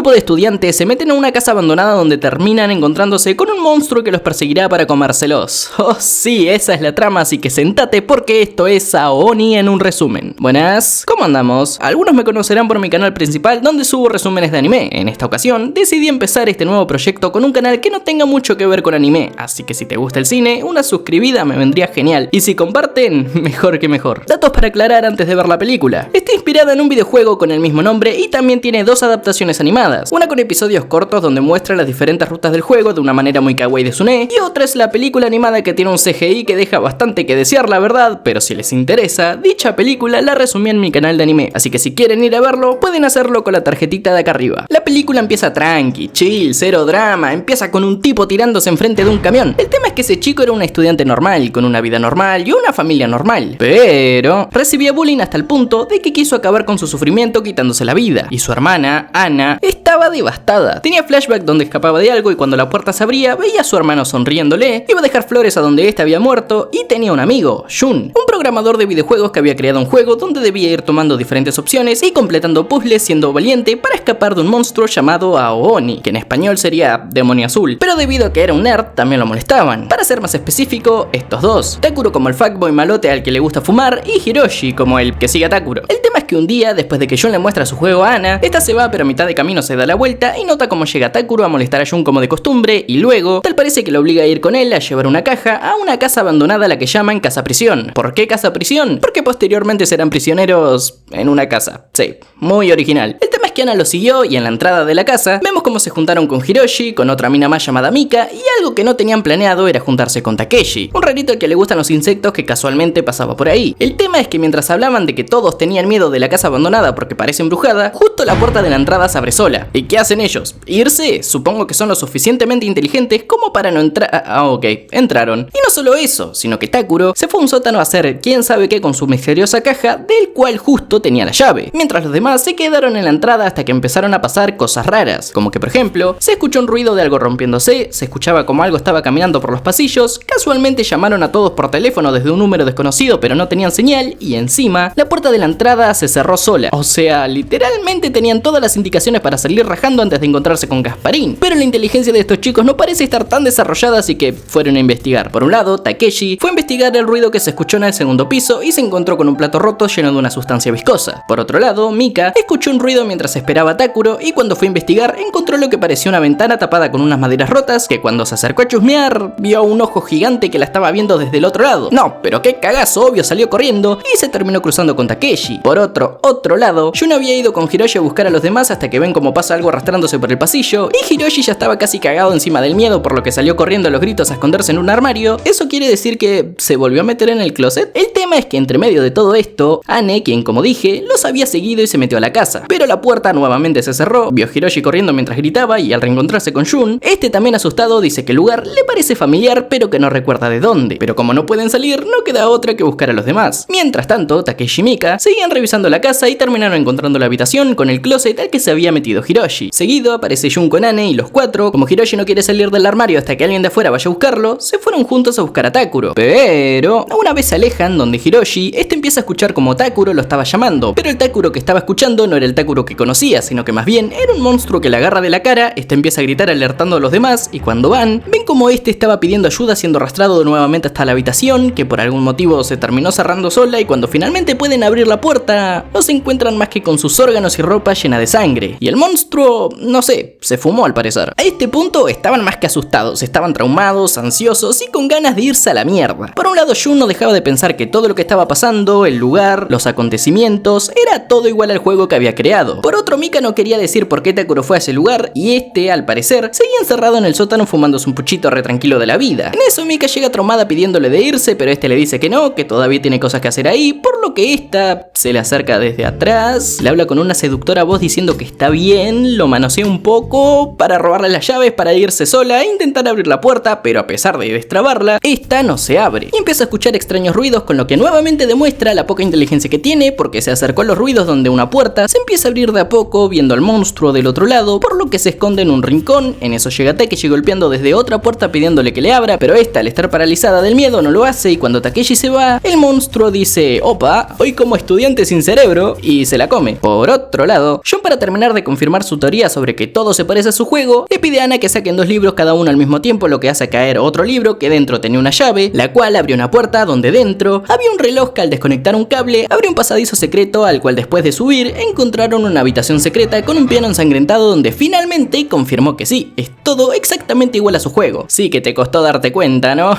grupo de estudiantes se meten en una casa abandonada donde terminan encontrándose con un monstruo que los perseguirá para comérselos. Oh sí, esa es la trama, así que sentate porque esto es Ao-Oni en un resumen. Buenas, ¿cómo andamos? Algunos me conocerán por mi canal principal donde subo resúmenes de anime. En esta ocasión decidí empezar este nuevo proyecto con un canal que no tenga mucho que ver con anime, así que si te gusta el cine, una suscribida me vendría genial, y si comparten, mejor que mejor. Datos para aclarar antes de ver la película. Está inspirada en un videojuego con el mismo nombre y también tiene dos adaptaciones animadas, una con episodios cortos donde muestra las diferentes rutas del juego de una manera muy kawaii de Sune, y otra es la película animada que tiene un CGI que deja bastante que desear, la verdad, pero si les interesa, dicha película la resumí en mi canal de anime, así que si quieren ir a verlo, pueden hacerlo con la tarjetita de acá arriba. La película empieza tranqui, chill, cero drama, empieza con un tipo tirándose enfrente de un camión. El tema es que ese chico era un estudiante normal, con una vida normal y una familia normal, pero recibía bullying hasta el punto de que quiso acabar con su sufrimiento quitándose la vida, y su hermana, Ana, estaba devastada. Tenía flashback donde escapaba de algo y cuando la puerta se abría veía a su hermano sonriéndole, iba a dejar flores a donde este había muerto y tenía un amigo, Jun, un programador de videojuegos que había creado un juego donde debía ir tomando diferentes opciones y completando puzzles siendo valiente para escapar de un monstruo llamado Ao-Oni, que en español sería demonio azul, pero debido a que era un nerd también lo molestaban. Para ser más específico, estos dos, Takuro como el fuckboy malote al que le gusta fumar y Hiroshi como el que sigue a Takuro. El tema es que un día, después de que Jun le muestra su juego a Ana, esta se va pero a mitad de camino se da la vuelta y nota cómo llega Takuro a molestar a Jun como de costumbre y luego, tal parece que lo obliga a ir con él a llevar una caja a una casa abandonada a la que llaman casa prisión. ¿Por qué casa prisión? Porque posteriormente serán prisioneros en una casa. Sí, muy original. El tema es que Ana lo siguió y en la entrada de la casa vemos cómo se juntaron con Hiroshi, con otra mina más llamada Mika, y algo que no tenían planeado era juntarse con Takeshi, un rarito al que le gustan los insectos que casualmente pasaba por ahí. El tema es que mientras hablaban de que todos tenían miedo de la casa abandonada porque parece embrujada, justo la puerta de la entrada se abre sola. ¿Y qué hacen ellos? ¿Irse? Supongo que son lo suficientemente inteligentes como para no entrar. Ok, entraron. Y no solo eso, sino que Takuro se fue a un sótano a hacer quién sabe qué con su misteriosa caja, del cual justo tenía la llave, mientras los demás se quedaron en la entrada hasta que empezaron a pasar cosas raras, como que por ejemplo, se escuchó un ruido de algo rompiéndose, se escuchaba como algo estaba caminando por los pasillos, casualmente llamaron a todos por teléfono desde un número desconocido pero no tenían señal, y encima, la puerta de la entrada se cerró sola, o sea, literalmente tenían todas las indicaciones para salir rajando antes de encontrarse con Gasparín, pero la inteligencia de estos chicos no parece estar tan desarrollada, así que fueron a investigar. Por un lado, Takeshi fue a investigar el ruido que se escuchó en el segundo piso y se encontró con un plato roto lleno de una sustancia viscosa. Por otro lado, Mika escuchó un ruido mientras esperaba a Takuro y cuando fue a investigar encontró lo que parecía una ventana tapada con unas maderas rotas que cuando se acercó a chusmear vio un ojo gigante que la estaba viendo desde el otro lado. No, pero qué cagazo, obvio, salió corriendo y se terminó cruzando con Takeshi. Por otro lado, Jun había ido con Hiroshi a buscar a los demás hasta que ven cómo pasa algo arrastrándose por el pasillo y Hiroshi ya estaba casi cagado encima del miedo por lo que salió corriendo a los gritos a esconderse en un armario. ¿Eso quiere decir que se volvió a meter en el closet? El tema es que entre medio de todo esto, Anne, quien como dije, los había seguido y se metió a la casa, pero la puerta nuevamente se cerró, vio a Hiroshi corriendo mientras gritaba y al reencontrarse con Jun, este también asustado dice que el lugar le parece familiar pero que no recuerda de dónde, pero como no pueden salir no queda otra que buscar a los demás. Mientras tanto, Takeshi y Mika seguían revisando la casa y terminaron encontrando la habitación con el closet al que se había metido Hiroshi. Seguido aparece Jun con Anne y los cuatro, como Hiroshi no quiere salir del armario hasta que alguien de afuera vaya a buscarlo, se fueron juntos a buscar a Takuro. Pero una vez se alejan donde Hiroshi, este empieza a escuchar como Takuro lo estaba llamando, pero el Takuro que estaba escuchando no era el Takuro que conocía, sino que más bien era un monstruo que le agarra de la cara, este empieza a gritar alertando a los demás y cuando van, ven como este estaba pidiendo ayuda siendo arrastrado nuevamente hasta la habitación, que por algún motivo se terminó cerrando sola y cuando finalmente pueden abrir la puerta, no se encuentran más que con sus órganos y ropa llena de sangre. Y el monstruo, no sé, se fumó al parecer. A este punto estaban más que asustados, estaban traumados, ansiosos y con ganas de irse a la mierda. Por un lado Jun no dejaba de pensar que todo lo que estaba pasando, el lugar, los acontecimientos, era todo igual al juego que había creado. Por otro, Mika no quería decir por qué Takuro fue a ese lugar y este, al parecer, seguía encerrado en el sótano fumándose un puchito re tranquilo de la vida. En eso Mika llega traumada pidiéndole de irse, pero este le dice que no, que todavía tiene cosas que hacer ahí, por lo que esta se le acerca desde atrás, le habla con una seductora voz diciendo que está bien, lo manosea un poco para robarle las llaves para irse sola e intentar abrir la puerta, pero a pesar de destrabarla, esta no se abre y empieza a escuchar extraños ruidos, con lo que nuevamente demuestra la poca inteligencia que tiene porque se acercó a los ruidos donde una puerta se empieza a abrir de a poco viendo al monstruo del otro lado, por lo que se esconde en un rincón. En eso llega Takeshi golpeando desde otra puerta pidiéndole que le abra, pero esta al estar paralizada del miedo no lo hace y cuando Takeshi se va, el monstruo dice: opa, hoy como estudiante sin cerebro, y se la come. Por otro lado, Jun, para terminar de confirmar confirmar su teoría sobre que todo se parece a su juego, le pide a Ana que saquen 2 libros cada uno al mismo tiempo, lo que hace caer otro libro que dentro tenía una llave, la cual abrió una puerta donde dentro había un reloj que al desconectar un cable abrió un pasadizo secreto al cual después de subir encontraron una habitación secreta con un piano ensangrentado donde finalmente confirmó que sí, es todo exactamente igual a su juego. Sí que te costó darte cuenta, ¿no?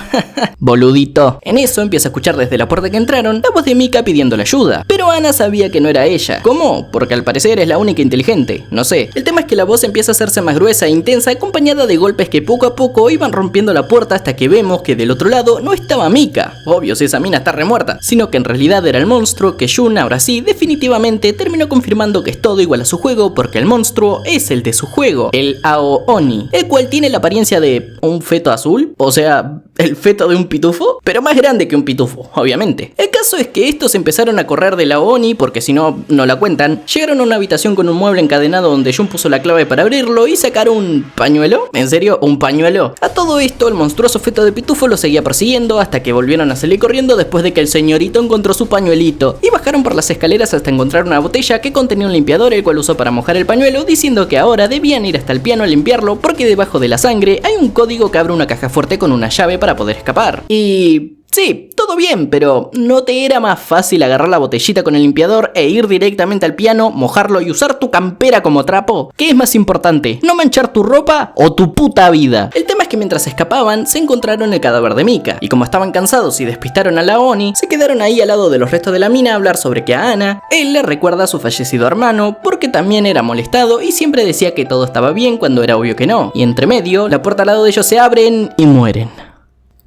Boludito. En eso empieza a escuchar desde la puerta que entraron la voz de Mika pidiéndole ayuda, pero Ana sabía que no era ella. ¿Cómo? Porque al parecer es la única inteligente, no sé. El tema es que la voz empieza a hacerse más gruesa e intensa, acompañada de golpes que poco a poco iban rompiendo la puerta hasta que vemos que del otro lado no estaba Mika, obvio si esa mina está remuerta, sino que en realidad era el monstruo que Jun ahora sí definitivamente terminó confirmando que es todo igual a su juego porque el monstruo es el de su juego, el Ao-Oni, el cual tiene la apariencia de un feto azul, o sea, el feto de un pitufo, pero más grande que un pitufo, obviamente. El caso es que estos empezaron a correr del Ao-Oni porque si no, no la cuentan. Llegaron a una habitación con un mueble encadenado donde Jun puso la clave para abrirlo y sacaron un pañuelo. ¿En serio? ¿Un pañuelo? A todo esto, el monstruoso feto de pitufo lo seguía persiguiendo hasta que volvieron a salir corriendo después de que el señorito encontró su pañuelito y bajaron por las escaleras hasta encontrar una botella que contenía un limpiador, el cual usó para mojar el pañuelo, diciendo que ahora debían ir hasta el piano a limpiarlo porque debajo de la sangre hay un código que abre una caja fuerte con una llave para poder escapar. Y... sí, todo bien, pero ¿no te era más fácil agarrar la botellita con el limpiador e ir directamente al piano, mojarlo y usar tu campera como trapo? ¿Qué es más importante, no manchar tu ropa o tu puta vida? El tema es que mientras escapaban, se encontraron el cadáver de Mika, y como estaban cansados y despistaron a la Oni, se quedaron ahí al lado de los restos de la mina a hablar sobre que a Ana, él le recuerda a su fallecido hermano, porque también era molestado y siempre decía que todo estaba bien cuando era obvio que no, y entre medio, la puerta al lado de ellos se abren y mueren.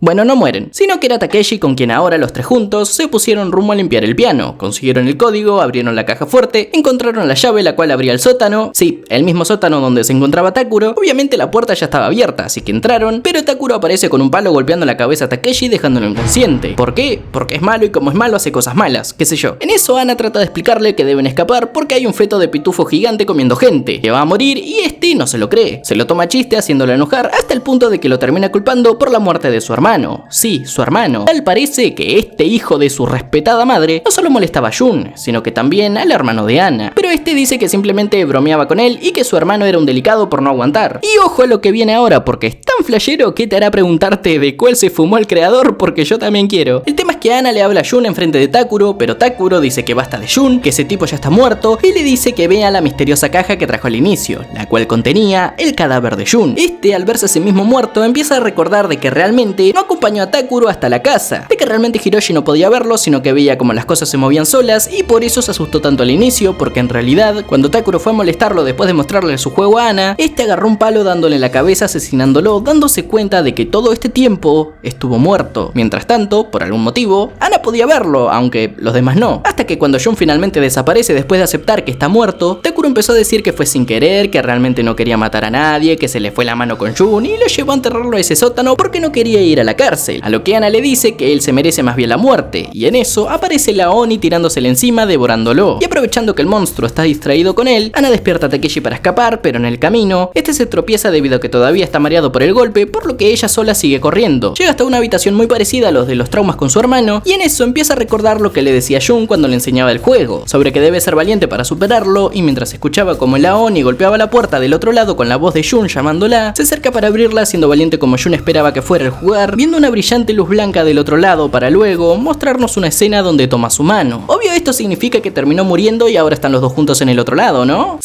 Bueno, no mueren, sino que era Takeshi con quien ahora los tres juntos se pusieron rumbo a limpiar el piano, consiguieron el código, abrieron la caja fuerte, encontraron la llave la cual abría el sótano, sí, el mismo sótano donde se encontraba Takuro. Obviamente la puerta ya estaba abierta, así que entraron, pero Takuro aparece con un palo golpeando la cabeza a Takeshi dejándolo inconsciente. ¿Por qué? Porque es malo y como es malo hace cosas malas, qué sé yo. En eso Ana trata de explicarle que deben escapar porque hay un feto de pitufo gigante comiendo gente, que va a morir y este no se lo cree, se lo toma a chiste haciéndolo enojar hasta el punto de que lo termina culpando por la muerte de su hermano. Sí, su hermano. Tal parece que este hijo de su respetada madre no solo molestaba a Jun, sino que también al hermano de Ana. Pero este dice que simplemente bromeaba con él y que su hermano era un delicado por no aguantar. Y ojo a lo que viene ahora porque es tan flashero que te hará preguntarte de cuál se fumó el creador porque yo también quiero. El tema es que Ana le habla a Jun enfrente de Takuro, pero Takuro dice que basta de Jun, que ese tipo ya está muerto y le dice que vea la misteriosa caja que trajo al inicio, la cual contenía el cadáver de Jun. Este, al verse a sí mismo muerto, empieza a recordar de que realmente no acompañó a Takuro hasta la casa, de que realmente Hiroshi no podía verlo, sino que veía como las cosas se movían solas y por eso se asustó tanto al inicio, porque en realidad cuando Takuro fue a molestarlo después de mostrarle su juego a Ana, este agarró un palo dándole en la cabeza asesinándolo, dándose cuenta de que todo este tiempo estuvo muerto. Mientras tanto, por algún motivo, Ana podía verlo, aunque los demás no, hasta que cuando Jun finalmente desaparece después de aceptar que está muerto, Takuro empezó a decir que fue sin querer, que realmente no quería matar a nadie, que se le fue la mano con Jun y lo llevó a enterrarlo a ese sótano porque no quería ir a la cárcel. A lo que Ana le dice que él se merece más bien la muerte, y en eso aparece la Oni tirándosele encima devorándolo. Y aprovechando que el monstruo está distraído con él, Ana despierta a Takeshi para escapar, pero en el camino, este se tropieza debido a que todavía está mareado por el golpe, por lo que ella sola sigue corriendo. Llega hasta una habitación muy parecida a los de los traumas con su hermano, y en eso empieza a recordar lo que le decía Jun cuando le enseñaba el juego, sobre que debe ser valiente para superarlo, y mientras escuchaba como la Oni golpeaba la puerta del otro lado con la voz de Jun llamándola, se acerca para abrirla siendo valiente como Jun esperaba que fuera el jugar, viendo una brillante luz blanca del otro lado para luego mostrarnos una escena donde toma su mano. Obvio esto significa que terminó muriendo y ahora están los dos juntos en el otro lado, ¿no?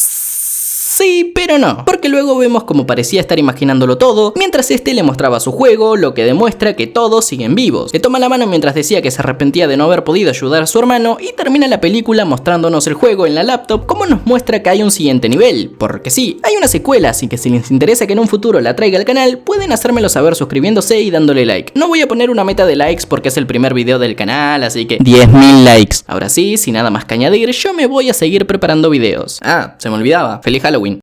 Sí, pero no, porque luego vemos como parecía estar imaginándolo todo, mientras este le mostraba su juego, lo que demuestra que todos siguen vivos. Le toma la mano mientras decía que se arrepentía de no haber podido ayudar a su hermano y termina la película mostrándonos el juego en la laptop, como nos muestra que hay un siguiente nivel, porque sí, hay una secuela, así que si les interesa que en un futuro la traiga al canal, pueden hacérmelo saber suscribiéndose y dándole like. No voy a poner una meta de likes porque es el primer video del canal, así que 10.000 likes. Ahora sí, sin nada más que añadir, yo me voy a seguir preparando videos. Ah, se me olvidaba, feliz Halloween.